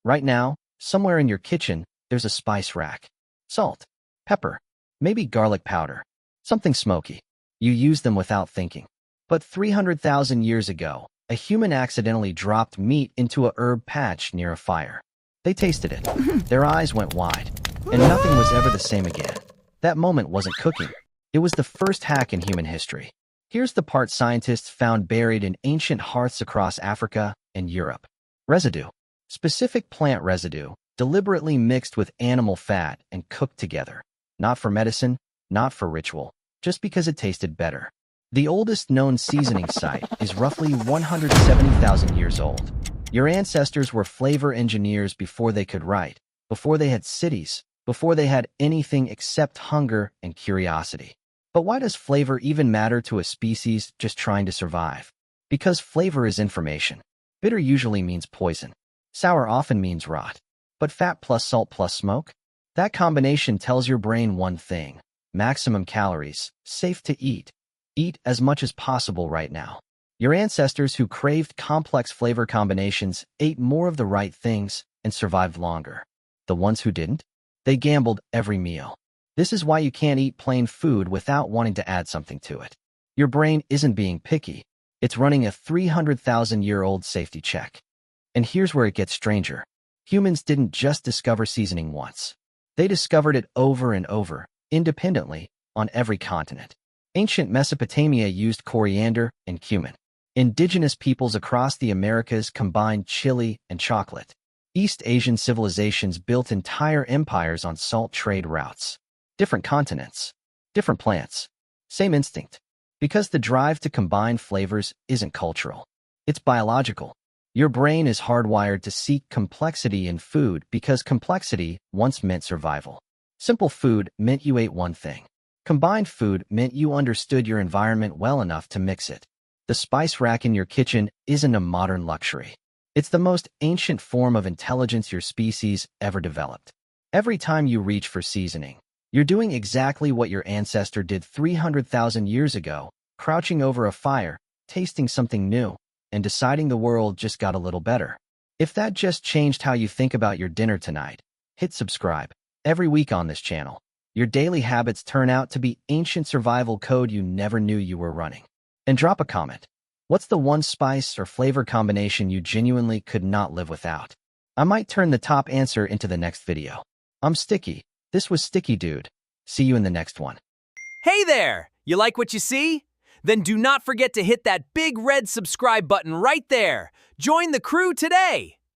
Right now, somewhere in your kitchen, there's a spice rack. Salt, pepper, maybe garlic powder, something smoky. You use them without thinking. But 300,000 years ago, a human accidentally dropped meat into a herb patch near a fire. They tasted it. Their eyes went wide, and nothing was ever the same again. That moment wasn't cooking. It was the first hack in human history. Here's the part scientists found buried in ancient hearths across Africa and Europe. Residue. Specific plant residue, deliberately mixed with animal fat and cooked together. Not for medicine, not for ritual, just because it tasted better. The oldest known seasoning site is roughly 170,000 years old. Your ancestors were flavor engineers before they could write, before they had cities, before they had anything except hunger and curiosity. But why does flavor even matter to a species just trying to survive? Because flavor is information. Bitter usually means poison. Sour often means rot. But fat plus salt plus smoke? That combination tells your brain one thing: maximum calories, safe to eat. Eat as much as possible right now. Your ancestors who craved complex flavor combinations ate more of the right things and survived longer. The ones who didn't? They gambled every meal. This is why you can't eat plain food without wanting to add something to it. Your brain isn't being picky. It's running a 300,000-year-old safety check. And here's where it gets stranger. Humans didn't just discover seasoning once. They discovered it over and over, independently, on every continent. Ancient Mesopotamia used coriander and cumin. Indigenous peoples across the Americas combined chili and chocolate. East Asian civilizations built entire empires on salt trade routes. Different continents, different plants, same instinct. Because the drive to combine flavors isn't cultural. It's biological. Your brain is hardwired to seek complexity in food because complexity once meant survival. Simple food meant you ate one thing. Combined food meant you understood your environment well enough to mix it. The spice rack in your kitchen isn't a modern luxury. It's the most ancient form of intelligence your species ever developed. Every time you reach for seasoning, you're doing exactly what your ancestor did 300,000 years ago, crouching over a fire, tasting something new, and deciding the world just got a little better. If that just changed how you think about your dinner tonight, hit subscribe. Every week on this channel, your daily habits turn out to be ancient survival code you never knew you were running. And drop a comment. What's the one spice or flavor combination you genuinely could not live without? I might turn the top answer into the next video. I'm Sticky. This was Sticky Dude. See you in the next one. Hey there! You like what you see? Then do not forget to hit that big red subscribe button right there. Join the crew today!